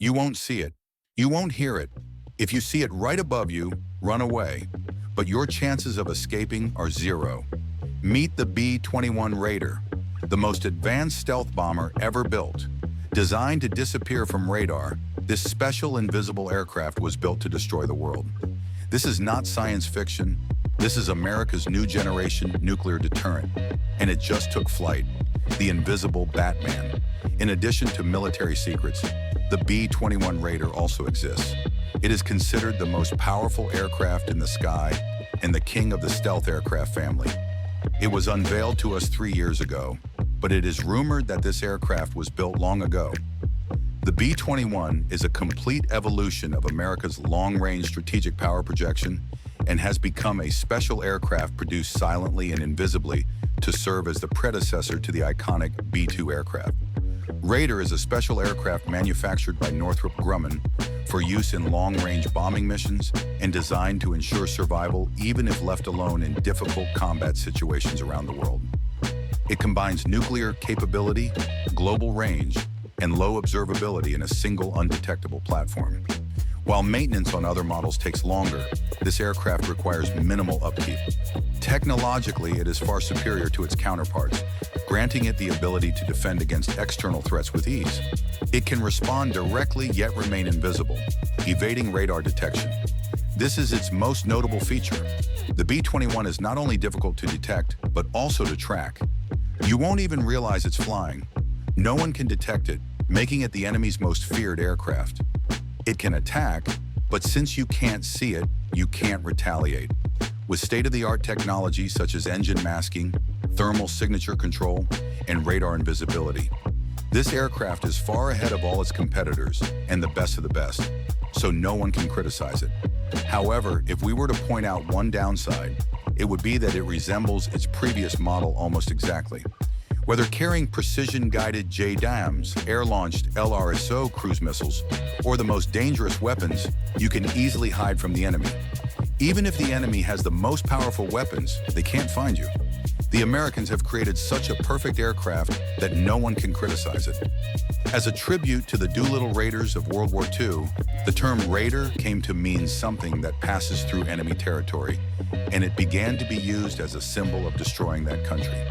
You won't see it. You won't hear it. If you see it right above you, run away. But your chances of escaping are zero. Meet the B-21 Raider, the most advanced stealth bomber ever built. Designed to disappear from radar, this special invisible aircraft was built to destroy the world. This is not science fiction. This is America's new generation nuclear deterrent. And it just took flight. The invisible Batman. In addition to military secrets, the B-21 Raider also exists. It is considered the most powerful aircraft in the sky and the king of the stealth aircraft family. It was unveiled to us 3 years ago, but it is rumored that this aircraft was built long ago. The B-21 is a complete evolution of America's long-range strategic power projection and has become a special aircraft produced silently and invisibly to serve as the predecessor to the iconic B-2 aircraft. Raider is a special aircraft manufactured by Northrop Grumman for use in long-range bombing missions and designed to ensure survival even if left alone in difficult combat situations around the world. It combines nuclear capability, global range, and low observability in a single undetectable platform. While maintenance on other models takes longer, this aircraft requires minimal upkeep. Technologically, it is far superior to its counterparts, granting it the ability to defend against external threats with ease. It can respond directly yet remain invisible, evading radar detection. This is its most notable feature. The B-21 is not only difficult to detect, but also to track. You won't even realize it's flying. No one can detect it, making it the enemy's most feared aircraft. It can attack, but since you can't see it, you can't retaliate. With state-of-the-art technology such as engine masking, thermal signature control, and radar invisibility, this aircraft is far ahead of all its competitors and the best of the best, so no one can criticize it. However, if we were to point out one downside, it would be that it resembles its previous model almost exactly. Whether carrying precision-guided JDAMs, air-launched LRSO cruise missiles, or the most dangerous weapons, you can easily hide from the enemy. Even if the enemy has the most powerful weapons, they can't find you. The Americans have created such a perfect aircraft that no one can criticize it. As a tribute to the Doolittle Raiders of World War II, the term Raider came to mean something that passes through enemy territory, and it began to be used as a symbol of destroying that country.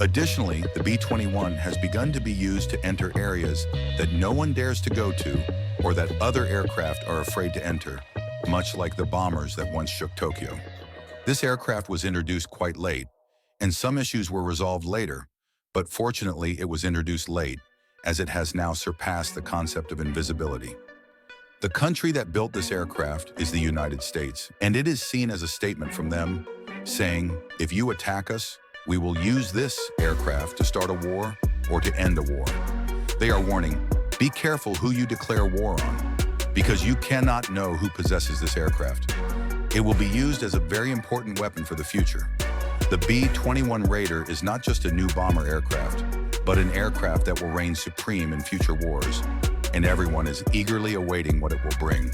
Additionally, the B-21 has begun to be used to enter areas that no one dares to go to or that other aircraft are afraid to enter, much like the bombers that once shook Tokyo. This aircraft was introduced quite late, and some issues were resolved later, but fortunately it was introduced late, as it has now surpassed the concept of invisibility. The country that built this aircraft is the United States, and it is seen as a statement from them, saying, if you attack us, we will use this aircraft to start a war or to end a war. They are warning, be careful who you declare war on, because you cannot know who possesses this aircraft. It will be used as a very important weapon for the future. The B-21 Raider is not just a new bomber aircraft, but an aircraft that will reign supreme in future wars, and everyone is eagerly awaiting what it will bring.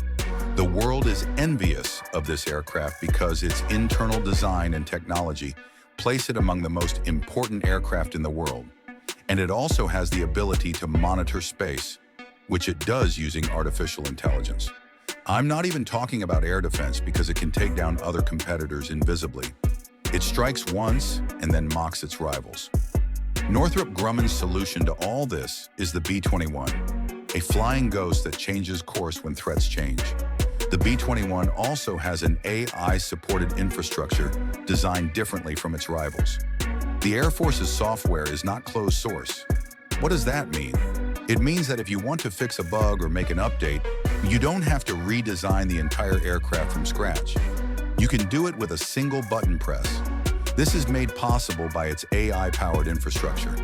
The world is envious of this aircraft because its internal design and technology place it among the most important aircraft in the world. And it also has the ability to monitor space, which it does using artificial intelligence. I'm not even talking about air defense because it can take down other competitors invisibly. It strikes once and then mocks its rivals. Northrop Grumman's solution to all this is the B-21, a flying ghost that changes course when threats change. The B-21 also has an AI-supported infrastructure designed differently from its rivals. The Air Force's software is not closed source. What does that mean? It means that if you want to fix a bug or make an update, you don't have to redesign the entire aircraft from scratch. You can do it with a single button press. This is made possible by its AI-powered infrastructure.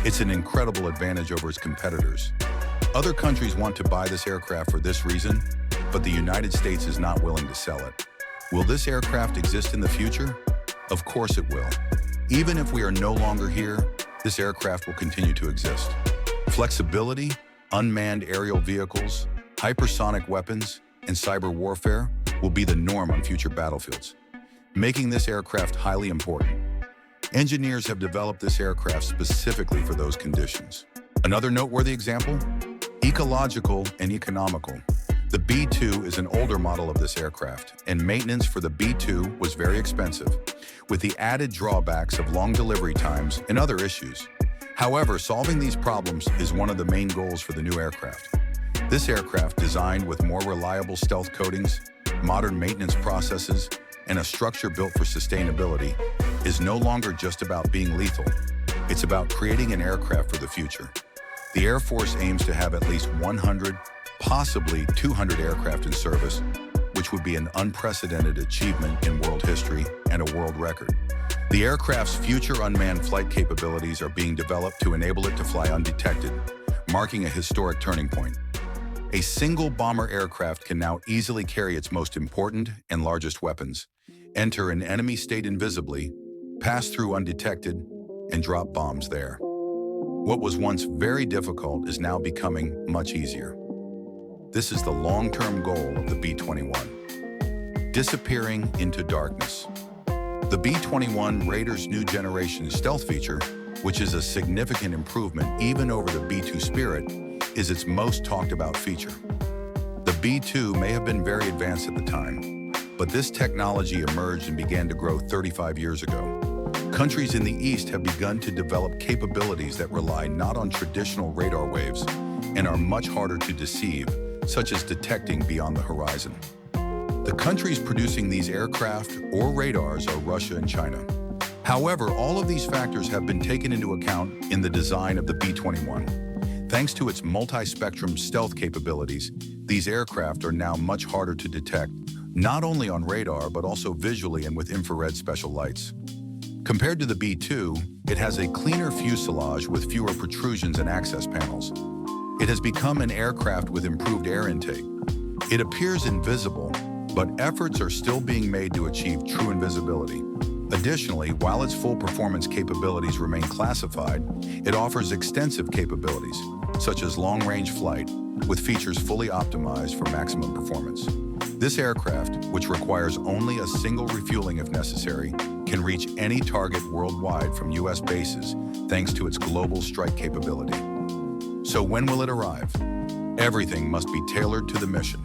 It's an incredible advantage over its competitors. Other countries want to buy this aircraft for this reason, but the United States is not willing to sell it. Will this aircraft exist in the future? Of course it will. Even if we are no longer here, this aircraft will continue to exist. Flexibility, unmanned aerial vehicles, hypersonic weapons, and cyber warfare will be the norm on future battlefields, making this aircraft highly important. Engineers have developed this aircraft specifically for those conditions. Another noteworthy example? Ecological and economical. The B-2 is an older model of this aircraft, and maintenance for the B-2 was very expensive, with the added drawbacks of long delivery times and other issues. However, solving these problems is one of the main goals for the new aircraft. This aircraft, designed with more reliable stealth coatings, modern maintenance processes, and a structure built for sustainability, is no longer just about being lethal. It's about creating an aircraft for the future. The Air Force aims to have at least 100, possibly 200 aircraft in service, which would be an unprecedented achievement in world history and a world record. The aircraft's future unmanned flight capabilities are being developed to enable it to fly undetected, marking a historic turning point. A single bomber aircraft can now easily carry its most important and largest weapons, enter an enemy state invisibly, pass through undetected, and drop bombs there. What was once very difficult is now becoming much easier. This is the long-term goal of the B-21. Disappearing into darkness. The B-21 Raider's new generation stealth feature, which is a significant improvement even over the B-2 Spirit, is its most talked about feature. The B-2 may have been very advanced at the time, but this technology emerged and began to grow 35 years ago. Countries in the East have begun to develop capabilities that rely not on traditional radar waves and are much harder to deceive, such as detecting beyond the horizon. The countries producing these aircraft or radars are Russia and China. However, all of these factors have been taken into account in the design of the B-21. Thanks to its multi-spectrum stealth capabilities, these aircraft are now much harder to detect, not only on radar but also visually and with infrared special lights. Compared to the B-2, it has a cleaner fuselage with fewer protrusions and access panels. It has become an aircraft with improved air intake. It appears invisible, but efforts are still being made to achieve true invisibility. Additionally, while its full performance capabilities remain classified, it offers extensive capabilities, such as long-range flight, with features fully optimized for maximum performance. This aircraft, which requires only a single refueling if necessary, can reach any target worldwide from U.S. bases thanks to its global strike capability. So when will it arrive? Everything must be tailored to the mission,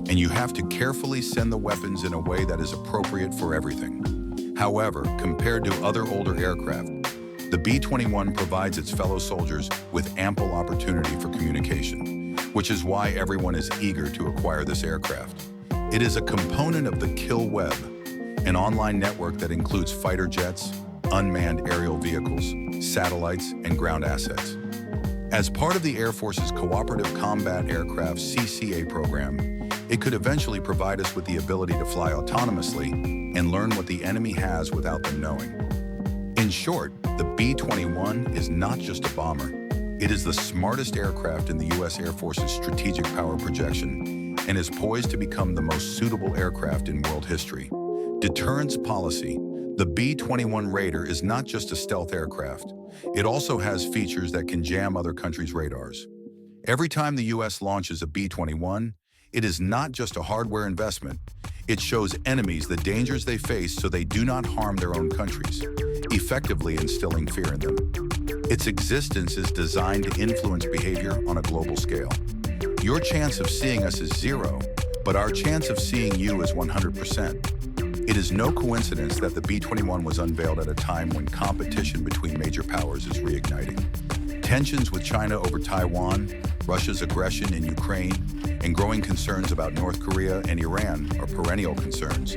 and you have to carefully send the weapons in a way that is appropriate for everything. However, compared to other older aircraft, the B-21 provides its fellow soldiers with ample opportunity for communication, which is why everyone is eager to acquire this aircraft. It is a component of the Kill Web, an online network that includes fighter jets, unmanned aerial vehicles, satellites, and ground assets. As part of the Air Force's Cooperative Combat Aircraft CCA program, it could eventually provide us with the ability to fly autonomously and learn what the enemy has without them knowing. In short, the B-21 is not just a bomber. It is the smartest aircraft in the U.S. Air Force's strategic power projection and is poised to become the most suitable aircraft in world history. Deterrence policy. The B-21 Raider is not just a stealth aircraft. It also has features that can jam other countries' radars. Every time the U.S. launches a B-21, it is not just a hardware investment. It shows enemies the dangers they face so they do not harm their own countries, effectively instilling fear in them. Its existence is designed to influence behavior on a global scale. Your chance of seeing us is 0, but our chance of seeing you is 100%. It is no coincidence that the B-21 was unveiled at a time when competition between major powers is reigniting. Tensions with China over Taiwan, Russia's aggression in Ukraine, and growing concerns about North Korea and Iran are perennial concerns.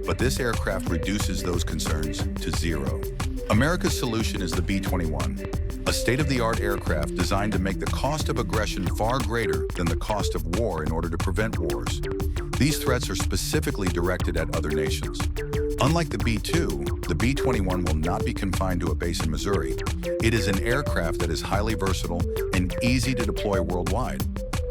But this aircraft reduces those concerns to 0. America's solution is the B-21, a state-of-the-art aircraft designed to make the cost of aggression far greater than the cost of war in order to prevent wars. These threats are specifically directed at other nations. Unlike the B-2, the B-21 will not be confined to a base in Missouri. It is an aircraft that is highly versatile and easy to deploy worldwide.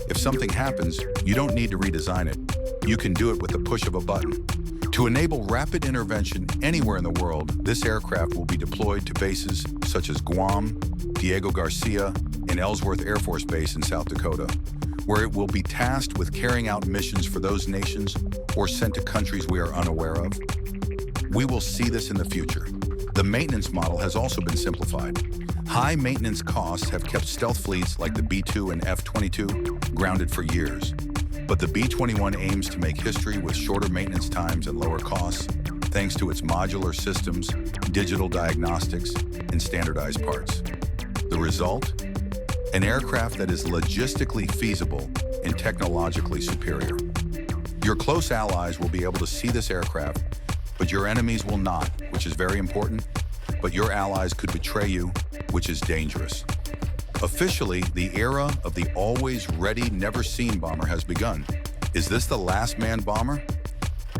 If something happens, you don't need to redesign it. You can do it with the push of a button. To enable rapid intervention anywhere in the world, this aircraft will be deployed to bases such as Guam, Diego Garcia, and Ellsworth Air Force Base in South Dakota, where it will be tasked with carrying out missions for those nations or sent to countries we are unaware of. We will see this in the future. The maintenance model has also been simplified. High maintenance costs have kept stealth fleets like the B-2 and F-22 grounded for years. But the B-21 aims to make history with shorter maintenance times and lower costs, thanks to its modular systems, digital diagnostics, and standardized parts. The result? An aircraft that is logistically feasible and technologically superior. Your close allies will be able to see this aircraft, but your enemies will not, which is very important. But your allies could betray you, which is dangerous. Officially, the era of the always-ready, never-seen bomber has begun. Is this the last manned bomber?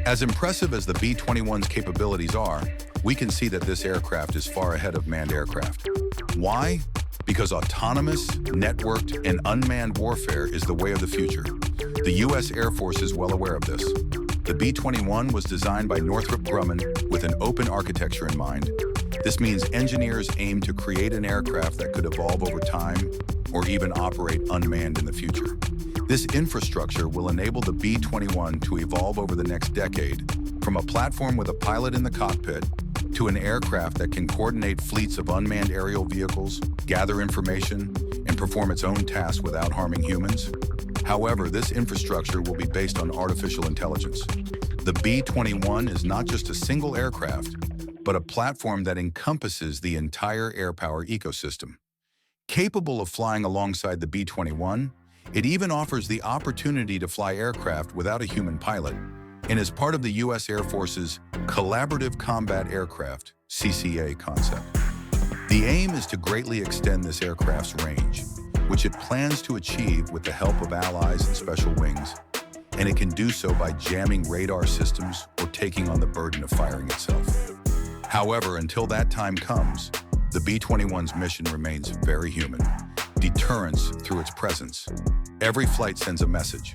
As impressive as the B-21's capabilities are, we can see that this aircraft is far ahead of manned aircraft. Why? Because autonomous, networked, and unmanned warfare is the way of the future. The U.S. Air Force is well aware of this. The B-21 was designed by Northrop Grumman with an open architecture in mind. This means engineers aim to create an aircraft that could evolve over time or even operate unmanned in the future. This infrastructure will enable the B-21 to evolve over the next decade, from a platform with a pilot in the cockpit to an aircraft that can coordinate fleets of unmanned aerial vehicles, gather information, and perform its own tasks without harming humans. However, this infrastructure will be based on artificial intelligence. The B-21 is not just a single aircraft, but a platform that encompasses the entire air power ecosystem. Capable of flying alongside the B-21, it even offers the opportunity to fly aircraft without a human pilot, and is part of the U.S. Air Force's Collaborative Combat Aircraft, CCA concept. The aim is to greatly extend this aircraft's range, which it plans to achieve with the help of allies and special wings, and it can do so by jamming radar systems or taking on the burden of firing itself. However, until that time comes, the B-21's mission remains very human. Deterrence through its presence. Every flight sends a message.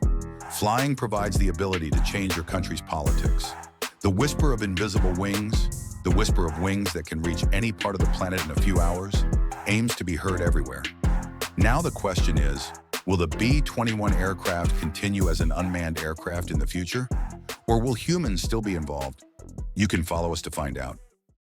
Flying provides the ability to change your country's politics. The whisper of invisible wings, the whisper of wings that can reach any part of the planet in a few hours, aims to be heard everywhere. Now the question is, will the B-21 aircraft continue as an unmanned aircraft in the future? Or will humans still be involved? You can follow us to find out.